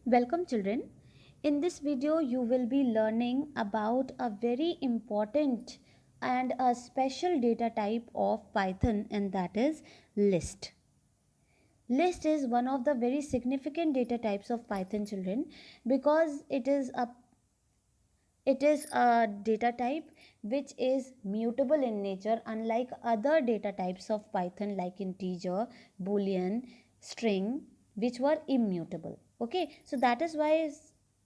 Welcome children. In this video you will be learning about a very important and a special data type of Python, and that is list. List is one of the very significant data types of Python children because it is a data type which is mutable in nature, unlike other data types of Python like integer, boolean, string, which were immutable. Okay, so that is why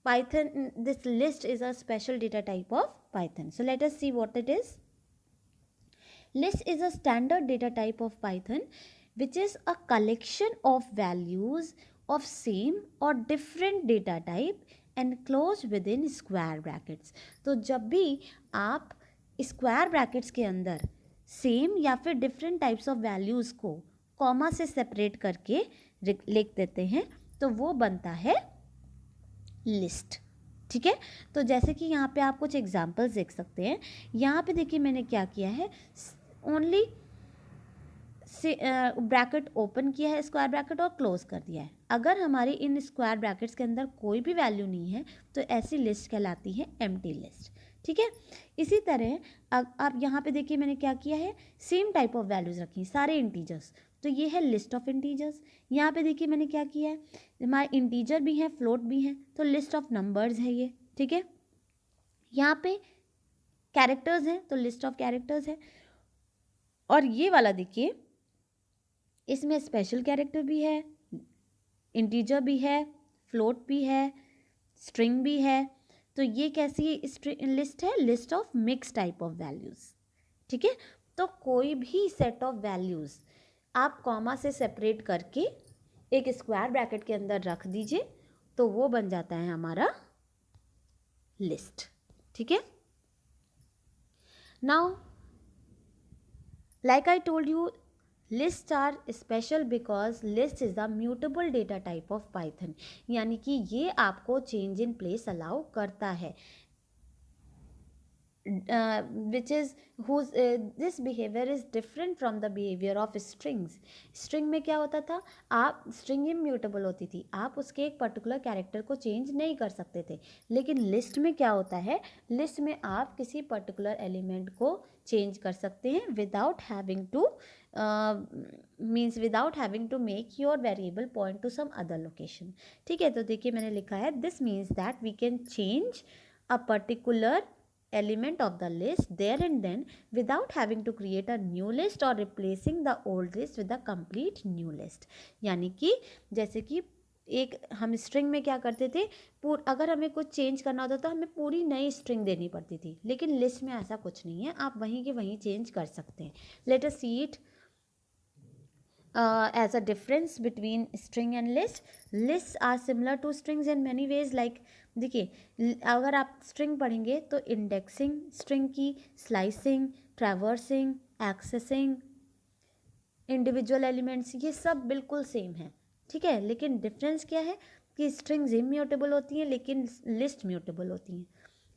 Python, this list is a special data type of Python. So let us see what it is. List is a standard data type of Python which is a collection of values of same or different data type enclosed within square brackets. तो जब भी आप square brackets के अंदर same या फिर different types of values को comma से सेपरेट करके लिख देते हैं तो वो बनता है लिस्ट. ठीक है, तो जैसे कि यहाँ पे आप कुछ एग्जाम्पल्स देख सकते हैं. यहाँ पे देखिए मैंने क्या किया है, ओनली से ब्रैकेट ओपन किया है, स्क्वायर ब्रैकेट, और क्लोज कर दिया है. अगर हमारी इन स्क्वायर ब्रैकेट्स के अंदर कोई भी वैल्यू नहीं है तो ऐसी लिस्ट कहलाती है एम्प्टी लिस्ट. ठीक है, इसी तरह अब यहाँ पे देखिए मैंने क्या किया है, सेम टाइप ऑफ वैल्यूज रखी, सारे इंटीजर्स, तो ये है लिस्ट ऑफ इंटीजर्स. यहाँ पे देखिए मैंने क्या किया है, हमारे इंटीजर भी हैं, फ्लोट भी हैं, तो लिस्ट ऑफ नंबर्स है ये. ठीक है, यहाँ पे कैरेक्टर्स हैं तो लिस्ट ऑफ कैरेक्टर्स है. और ये वाला देखिए, इसमें स्पेशल कैरेक्टर भी है, इंटीजर भी है, फ्लोट भी है, स्ट्रिंग भी है. तो ये कैसी लिस्ट है, list of mix type of values. ठीक है, तो कोई भी सेट ऑफ वैल्यूज़ आप कॉमा से सेपरेट करके एक स्क्वायर ब्रैकेट के अंदर रख दीजिए तो वो बन जाता है हमारा लिस्ट. ठीक है, now like I told you, lists are special because list is the mutable data type of Python. यानी कि ये आपको change in place allow करता है, which is whose this behavior is different from the behavior of strings. String में क्या होता था, आप string immutable होती थी, आप उसके एक पर्टिकुलर कैरेक्टर को चेंज नहीं कर सकते थे. लेकिन लिस्ट में क्या होता है, लिस्ट में आप किसी पर्टिकुलर एलिमेंट को चेंज कर सकते हैं without having to without having to make your variable point to some other location. ठीक है, तो देखिए मैंने लिखा है, this means that we can change a particular element of the list there and then without having to create a new list or replacing the old list with a complete new list. यानी कि जैसे कि एक हम string में क्या करते थे, अगर हमें कुछ चेंज करना होता तो हमें पूरी नई स्ट्रिंग देनी पड़ती थी, लेकिन लिस्ट में ऐसा कुछ नहीं है, आप वहीं के वहीं चेंज कर सकते हैं. Let us see it as a difference between string and list. Lists are similar to strings in many ways. Like देखिए, अगर आप स्ट्रिंग पढ़ेंगे तो इंडेक्सिंग स्ट्रिंग की, slicing, traversing, accessing, individual elements, ये सब बिल्कुल सेम है. ठीक है, लेकिन डिफरेंस क्या है कि स्ट्रिंग्स इम्यूटेबल होती हैं लेकिन लिस्ट म्यूटेबल होती हैं.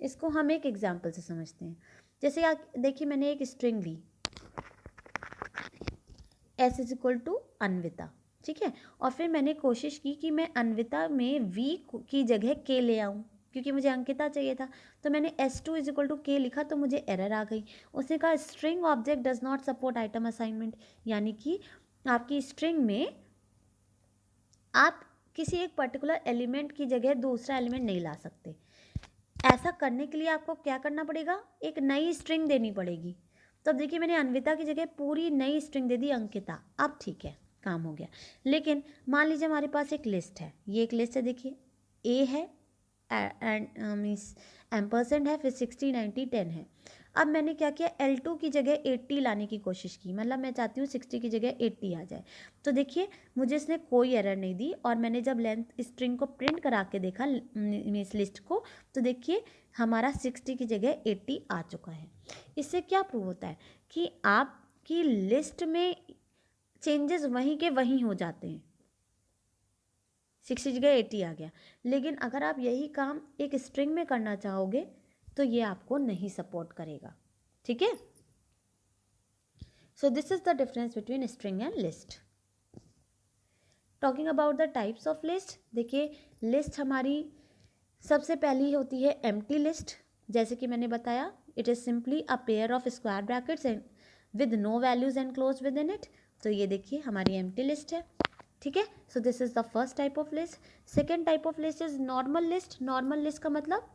इसको हम एक एग्जाम्पल से समझते हैं. जैसे आप देखिए, मैंने एक स्ट्रिंग ली, S is equal to Anvita. ठीक है, और फिर मैंने कोशिश की कि मैं अन्विता में वी की जगह के ले आऊँ क्योंकि मुझे अंकिता चाहिए था. तो मैंने S2 इज इक्वल टू के लिखा तो मुझे एरर आ गई. उसने कहा string object does not support item assignment. यानी कि आपकी स्ट्रिंग में आप किसी एक पर्टिकुलर एलिमेंट की जगह दूसरा एलिमेंट नहीं ला सकते. ऐसा करने के लिए आपको क्या करना पड़ेगा, एक नई स्ट्रिंग देनी पड़ेगी. तो अब देखिए, मैंने अन्विता की जगह पूरी नई स्ट्रिंग दे दी अंकिता. अब ठीक है, काम हो गया. लेकिन मान लीजिए हमारे पास एक लिस्ट है, ये एक लिस्ट है, देखिए ए है एंड मीन्स एम्परसेंड है, फिर 60 90 10 है. अब मैंने क्या किया, L2 की जगह 80 लाने की कोशिश की, मतलब मैं चाहती हूँ 60 की जगह 80 आ जाए. तो देखिए मुझे इसने कोई एरर नहीं दी, और मैंने जब लेंथ स्ट्रिंग को प्रिंट करा के देखा मीन्स लिस्ट को, तो देखिए हमारा 60 की जगह 80 आ चुका है. इससे क्या प्रूव होता है कि आपकी लिस्ट में चेंजेस वहीं के वहीं हो जाते हैं. 60 जगह 80 आ गया, लेकिन अगर आप यही काम एक स्ट्रिंग में करना चाहोगे तो ये आपको नहीं सपोर्ट करेगा. ठीक है, so this is the difference between string and list. Talking about the types of list, देखिए लिस्ट हमारी सबसे पहली होती है एम्प्टी लिस्ट। जैसे कि मैंने बताया, it is simply a pair of square brackets and with no values enclose within it. तो ये देखिए हमारी एम्प्टी लिस्ट है, ठीक है। So this is the first type of list. Second type of list is normal list. Normal list का मतलब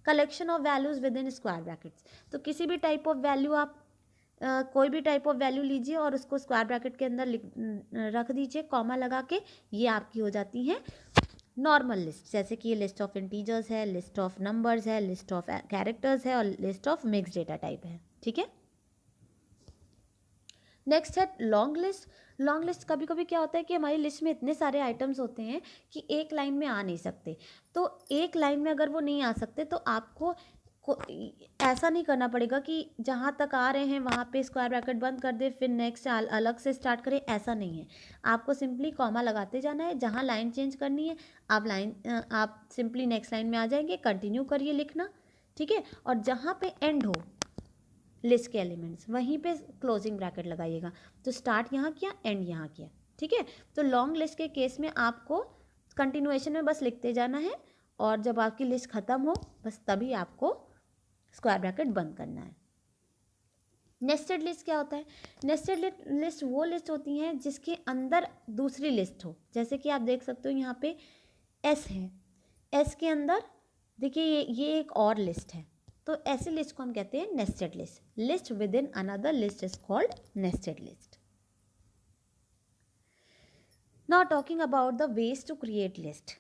collection of values within square brackets. तो किसी भी टाइप ऑफ वैल्यू आप कोई भी टाइप ऑफ वैल्यू लीजिए और उसको स्क्वायर ब्रैकेट के अंदर रख दीजिए कॉमा लगा के, ये आपकी हो जाती है नॉर्मल लिस्ट। जैसे कि ये लिस्ट ऑफ इंटीजर्स है, लिस्ट ऑफ नंबर्स है, लिस्ट ऑफ कैरेक्टर्स है और list of mix data type है, ठीक है। नेक्स्ट है लॉन्ग लिस्ट। लॉन्ग लिस्ट कभी कभी क्या होता है कि हमारी लिस्ट में इतने सारे आइटम्स होते हैं कि एक लाइन में आ नहीं सकते। तो एक लाइन में अगर वो नहीं आ सकते तो आपको ऐसा नहीं करना पड़ेगा कि जहाँ तक आ रहे हैं वहाँ पे स्क्वायर ब्रैकेट बंद कर दे फिर नेक्स्ट अलग से स्टार्ट करें, ऐसा नहीं है। आपको सिंपली कॉमा लगाते जाना है। जहाँ लाइन चेंज करनी है आप सिंपली नेक्स्ट लाइन में आ जाएंगे, कंटिन्यू करिए लिखना, ठीक है। और जहाँ पे एंड हो लिस्ट के एलिमेंट्स वहीं पे क्लोजिंग ब्रैकेट लगाइएगा। तो स्टार्ट यहाँ किया, एंड यहाँ किया, ठीक है। तो लॉन्ग लिस्ट के केस में आपको कंटिन्यूएशन में बस लिखते जाना है और जब आपकी लिस्ट ख़त्म हो बस तभी आपको स्क्वायर ब्रैकेट बंद करना है। नेस्टेड लिस्ट क्या होता है? नेस्टेड लिस्ट वो लिस्ट होती हैं जिसके अंदर दूसरी लिस्ट हो। जैसे कि आप देख सकते हो यहाँ पे एस है, एस के अंदर देखिए ये एक और लिस्ट है। तो ऐसी लिस्ट को हम कहते हैं nested list. List within another list is called nested list. Now talking about the ways to create list.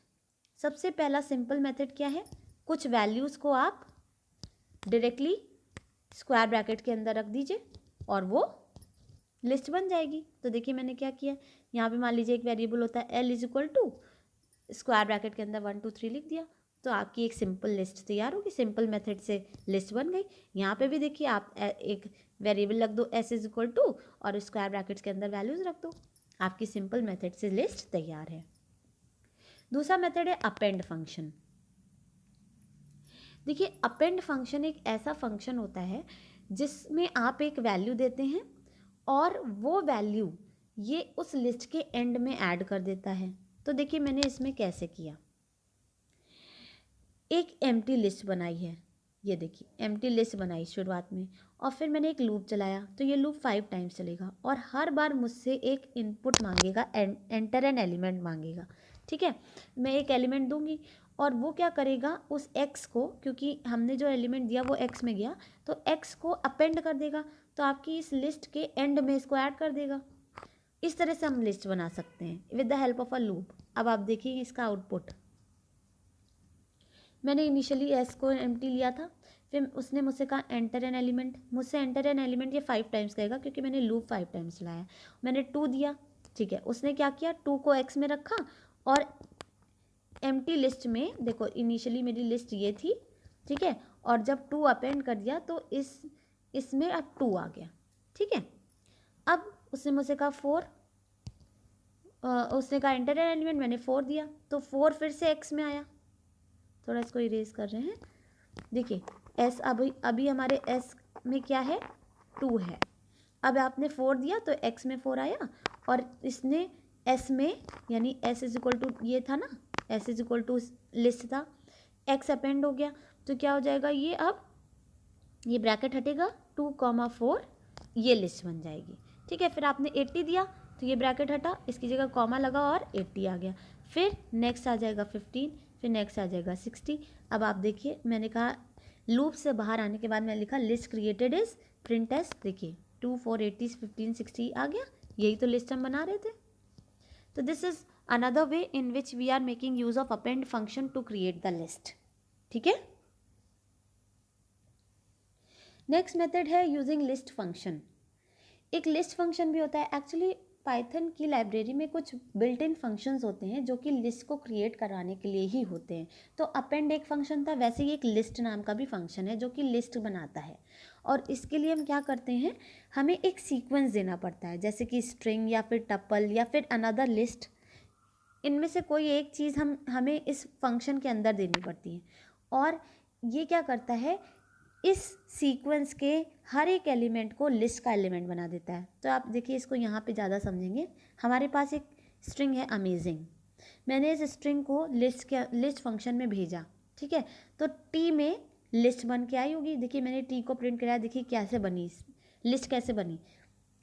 सबसे पहला सिंपल मेथड क्या है? कुछ वैल्यूज़ को आप डायरेक्टली स्क्वायर ब्रैकेट के अंदर रख दीजिए और वो लिस्ट बन जाएगी। तो देखिए मैंने क्या किया, यहाँ पे मान लीजिए एक वेरिएबल होता है L is equal to square bracket के अंदर 1 2 3 लिख दिया, तो आपकी एक सिंपल लिस्ट तैयार होगी। सिंपल मेथड से लिस्ट बन गई। यहाँ पे भी देखिए आप एक वेरिएबल रख दो एस इज इक्वल टू और स्क्वायर ब्रैकेट्स के अंदर वैल्यूज रख दो, आपकी सिंपल मेथड से लिस्ट तैयार है। दूसरा मेथड है अपेंड फंक्शन। देखिए अपेंड फंक्शन एक ऐसा फंक्शन होता है जिसमें आप एक वैल्यू देते हैं और वो वैल्यू ये उस लिस्ट के एंड में ऐड कर देता है। तो देखिए मैंने इसमें कैसे किया, एक एम्प्टी लिस्ट बनाई है, ये देखिए एम्प्टी लिस्ट बनाई शुरुआत में, और फिर मैंने एक लूप चलाया। तो ये लूप 5 टाइम्स चलेगा और हर बार मुझसे एक इनपुट मांगेगा, एंटर एन एलिमेंट मांगेगा, ठीक है। मैं एक एलिमेंट दूंगी और वो क्या करेगा, उस एक्स को, क्योंकि हमने जो एलिमेंट दिया वो एक्स में गया, तो एक्स को अपेंड कर देगा। तो आपकी इस लिस्ट के एंड में इसको ऐड कर देगा। इस तरह से हम लिस्ट बना सकते हैं with the help of a loop. अब आप देखिए इसका आउटपुट, मैंने इनिशियली एस को एम्प्टी लिया था, फिर उसने मुझसे कहा एंटर एन एलिमेंट। मुझसे एंटर एन एलिमेंट ये 5 टाइम्स कहेगा क्योंकि मैंने लूप 5 टाइम्स चलाया। मैंने 2 दिया, ठीक है। उसने क्या किया, 2 को एक्स में रखा और एम्प्टी लिस्ट में देखो इनिशियली मेरी लिस्ट ये थी, ठीक है। और जब 2 अपेंड कर दिया तो इसमें अब 2 आ गया, ठीक है। अब उसने मुझसे कहा 4, उसने कहा एंटर एन एलिमेंट, मैंने 4 दिया तो 4 फिर से एक्स में आया। थोड़ा इसको इरेज कर रहे हैं। देखिए एस अभी हमारे एस में क्या है, 2 है। अब आपने 4 दिया तो एक्स में 4 आया और इसने एस में, यानी एस इज इक्वल टू ये था ना, S is equal to list था, एक्स अपेंड हो गया। तो क्या हो जाएगा, ये अब ये ब्रैकेट हटेगा, 2,4 ये लिस्ट बन जाएगी, ठीक है। फिर आपने 80 दिया तो ये ब्रैकेट हटा, इसकी जगह कॉमा लगा और 80 आ गया। फिर नेक्स्ट आ जाएगा 15, फिर नेक्स्ट आ जाएगा 60। अब आप देखिए मैंने कहा लूप से बाहर आने के बाद मैंने लिखा list created is print S. देखिए 2 4 80 15 60 आ गया, यही तो लिस्ट हम बना रहे थे। तो this is another way in which we are making use of append function to create the list, ठीक है। नेक्स्ट मेथड है यूजिंग लिस्ट फंक्शन। एक लिस्ट फंक्शन भी होता है। एक्चुअली पाइथन की लाइब्रेरी में कुछ बिल्ट इन फंक्शंस होते हैं जो कि लिस्ट को क्रिएट कराने के लिए ही होते हैं। तो अपेंड एक फंक्शन था, वैसे ही एक लिस्ट नाम का भी फंक्शन है जो कि लिस्ट बनाता है। और इसके लिए हम क्या करते हैं, हमें एक सीक्वेंस देना पड़ता है, जैसे कि स्ट्रिंग या फिर टपल या फिर अनदर लिस्ट। इनमें से कोई एक चीज़ हमें इस फंक्शन के अंदर देनी पड़ती है। और ये क्या करता है, इस सीक्वेंस के हर एक एलिमेंट को लिस्ट का एलिमेंट बना देता है। तो आप देखिए इसको यहाँ पे ज़्यादा समझेंगे। हमारे पास एक स्ट्रिंग है अमेजिंग। मैंने इस स्ट्रिंग को लिस्ट फंक्शन में भेजा, ठीक है, तो टी में लिस्ट बन के आई होगी। देखिए मैंने टी को प्रिंट कराया, देखिए कैसे बनी लिस्ट, कैसे बनी।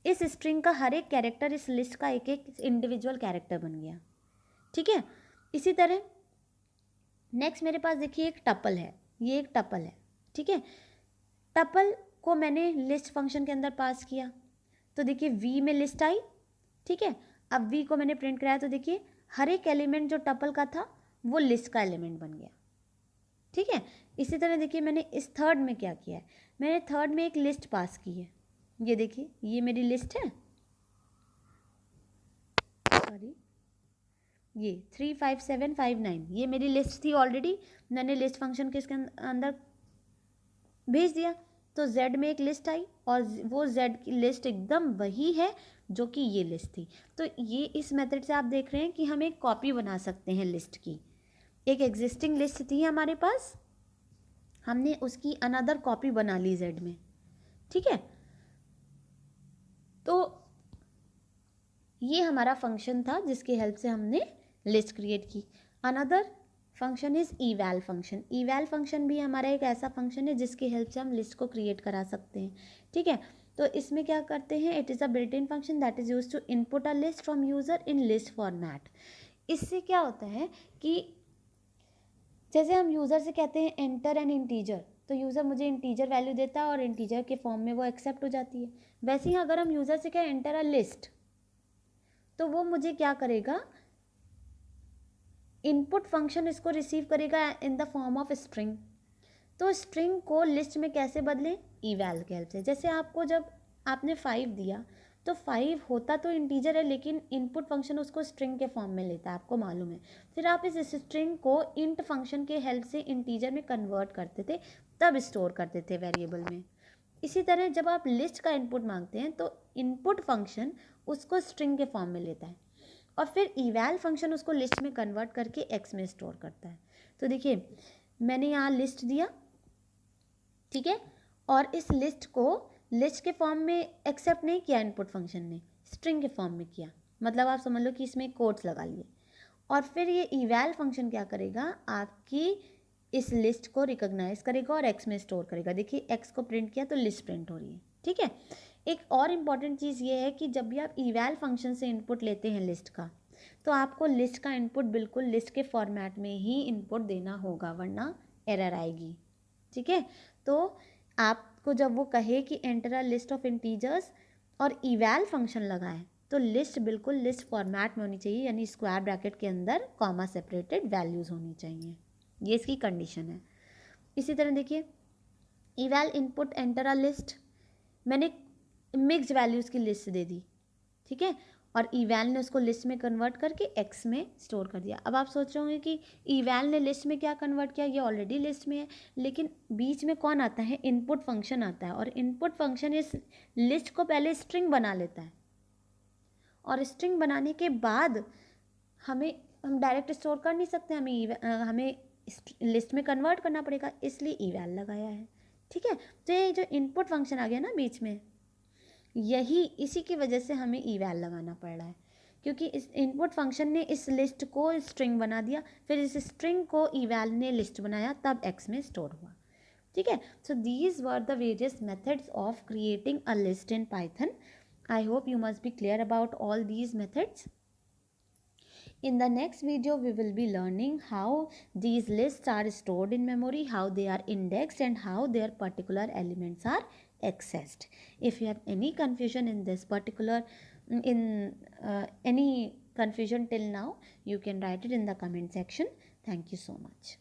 इस स्ट्रिंग का हर एक कैरेक्टर इस लिस्ट का एक एक इंडिविजुअल कैरेक्टर बन गया, ठीक है। इसी तरह नेक्स्ट मेरे पास देखिए एक टपल है, ये एक टपल है, ठीक है। टपल को मैंने लिस्ट फंक्शन के अंदर पास किया, तो देखिए वी में लिस्ट आई, ठीक है। अब वी को मैंने प्रिंट कराया, तो देखिए हर एक एलिमेंट जो टपल का था वो लिस्ट का एलिमेंट बन गया, ठीक है। इसी तरह देखिए मैंने इस थर्ड में क्या किया है, मैंने थर्ड में एक लिस्ट पास की है। ये देखिए ये मेरी लिस्ट है, सॉरी, ये 35759 ये मेरी लिस्ट थी ऑलरेडी, मैंने लिस्ट फंक्शन के इसके अंदर भेज दिया, तो z में एक लिस्ट आई और वो z की लिस्ट एकदम वही है जो कि ये लिस्ट थी। तो ये इस मेथड से आप देख रहे हैं कि हम एक कॉपी बना सकते हैं लिस्ट की। एक एग्जिस्टिंग लिस्ट थी हमारे पास, हमने उसकी अनदर कॉपी बना ली z में, ठीक है। तो ये हमारा फंक्शन था जिसकी हेल्प से हमने लिस्ट क्रिएट की। Another function is eval function. Eval function भी हमारा एक ऐसा फंक्शन है जिसकी हेल्प से हम लिस्ट को क्रिएट करा सकते हैं, ठीक है। तो इसमें क्या करते हैं, it is a built in function that is use to input a list from user in list format. इससे क्या होता है कि जैसे हम यूज़र से कहते हैं एंटर एन इंटीजर, तो यूज़र मुझे इंटीजर वैल्यू देता है और इंटीजर के फॉर्म में वो एक्सेप्ट हो जाती है। वैसे ही अगर हम यूज़र से कहें एंटर अ लिस्ट, तो वो मुझे क्या करेगा, इनपुट फंक्शन इसको रिसीव करेगा in the form of string. तो स्ट्रिंग को लिस्ट में कैसे बदलें, इवैल के हेल्प से। जैसे आपको जब आपने 5 दिया, तो 5 होता तो इंटीजर है लेकिन इनपुट फंक्शन उसको स्ट्रिंग के फॉर्म में लेता है, आपको मालूम है। फिर आप इस स्ट्रिंग को इंट फंक्शन के हेल्प से इंटीजर में कन्वर्ट करते थे, तब स्टोर करते थे वेरिएबल में। इसी तरह जब आप लिस्ट का इनपुट मांगते हैं तो इनपुट फंक्शन उसको स्ट्रिंग के फॉर्म में लेता है और फिर इवैल फंक्शन उसको लिस्ट में कन्वर्ट करके एक्स में स्टोर करता है। तो देखिए मैंने यहाँ लिस्ट दिया, ठीक है, और इस लिस्ट को लिस्ट के फॉर्म में एक्सेप्ट नहीं किया इनपुट फंक्शन ने, स्ट्रिंग के फॉर्म में किया। मतलब आप समझ लो कि इसमें कोट्स लगा लिए। और फिर ये इवैल फंक्शन क्या करेगा, आपकी इस लिस्ट को रिकॉग्नाइज करेगा और एक्स में स्टोर करेगा। देखिए एक्स को प्रिंट किया तो लिस्ट प्रिंट हो रही है, ठीक है। एक और इम्पॉर्टेंट चीज़ ये है कि जब भी आप इवैल फंक्शन से इनपुट लेते हैं लिस्ट का, तो आपको लिस्ट का इनपुट बिल्कुल लिस्ट के फॉर्मेट में ही इनपुट देना होगा, वरना एरर आएगी, ठीक है। तो आपको जब वो कहे कि enter a list of integers और इवैल फंक्शन लगाए, तो लिस्ट बिल्कुल लिस्ट फॉर्मेट में होनी चाहिए, यानी स्क्वायर ब्रैकेट के अंदर कॉमा सेपरेटेड वैल्यूज़ होनी चाहिए, ये इसकी कंडीशन है। इसी तरह देखिए इवैल इनपुट एंटर अ लिस्ट, मैंने मिक्स्ड वैल्यूज़ की लिस्ट दे दी, ठीक है, और इवैल ने उसको लिस्ट में कन्वर्ट करके एक्स में स्टोर कर दिया। अब आप सोच रहे होंगे कि इवैल ने लिस्ट में क्या कन्वर्ट किया, ये ऑलरेडी लिस्ट में है, लेकिन बीच में कौन आता है, इनपुट फंक्शन आता है, और इनपुट फंक्शन इस लिस्ट को पहले स्ट्रिंग बना लेता है, और स्ट्रिंग बनाने के बाद हम डायरेक्ट स्टोर कर नहीं सकते, हमें लिस्ट में कन्वर्ट करना पड़ेगा, इसलिए इवैल लगाया है, ठीक है। तो ये जो इनपुट फंक्शन आ गया ना बीच में, इसी की वजह से हमें इवैल लगाना पड़ रहा है, क्योंकि इस इनपुट फंक्शन ने इस लिस्ट को स्ट्रिंग बना दिया, फिर इस स्ट्रिंग को इवैल ने लिस्ट बनाया, तब एक्स में स्टोर हुआ, ठीक है। So these were the various methods of creating a list in Python. I hope you must be clear about all these methods. In the next video, we will be learning how these lists are stored in memory, how they are indexed, and how their particular elements are accessed. If you have any confusion in this particular, any confusion till now, you can write it in the comment section. Thank you so much.